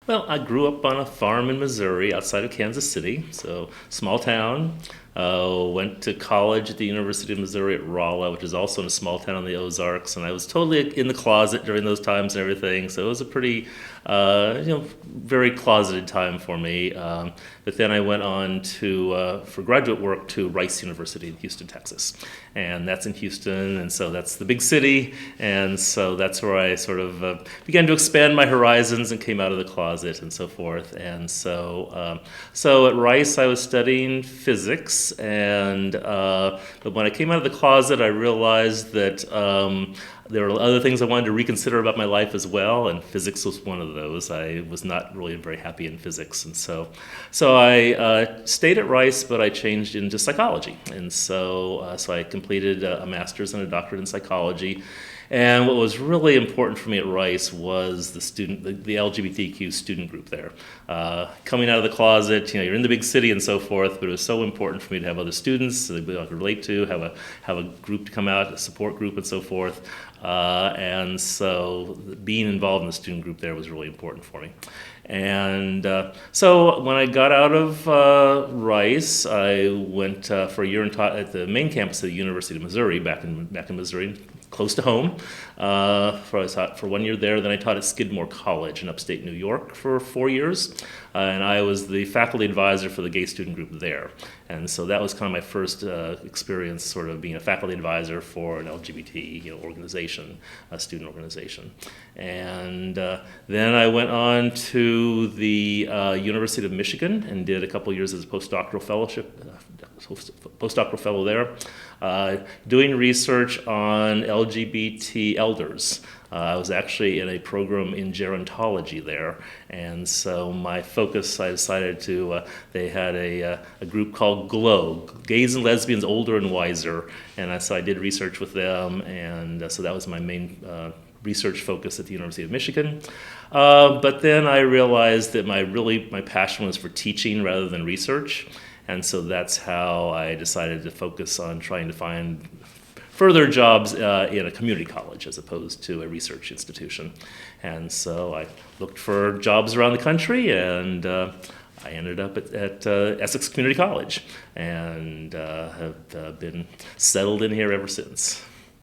Well, I grew up on a farm in Missouri outside of Kansas City, so small town. Went to college at the University of Missouri at Rolla, which is also in a small town in the Ozarks, and I was totally in the closet during those times and everything. So it was a pretty, very closeted time for me. But then I went on to for graduate work to Rice University in Houston, Texas, and that's in Houston, and so that's the big city, and so that's where I sort of began to expand my horizons and came out of the closet and so forth. And so at Rice I was studying physics, and but when I came out of the closet I realized that there were other things I wanted to reconsider about my life as well, and physics was one of those. I was not really very happy in physics, and so I stayed at Rice, but I changed into psychology, and so I completed a master's and a doctorate in psychology. And what was really important for me at Rice was the LGBTQ student group there. Coming out of the closet, you're in the big city and so forth, but it was so important for me to have other students that I could relate to, have a group to come out, a support group and so forth. And so being involved in the student group there was really important for me. And so when I got out of Rice, I went for a year and taught at the main campus of the University of Missouri, back in Missouri, close to home. I taught for 1 year there. Then I taught at Skidmore College in upstate New York for 4 years, and I was the faculty advisor for the gay student group there. And so that was kind of my first experience, sort of being a faculty advisor for an LGBT organization, a student organization. And then I went on to the University of Michigan and did a couple years as a postdoctoral fellow there, doing research on LGBT elders. I was actually in a program in gerontology there, and so my focus, I decided to, they had a group called GLOW, Gays and Lesbians Older and Wiser, and so I did research with them, and so that was my main research focus at the University of Michigan. But then I realized that my passion was for teaching rather than research, and so that's how I decided to focus on trying to find further jobs in a community college as opposed to a research institution. And so I looked for jobs around the country, and I ended up at Essex Community College, and have been settled in here ever since.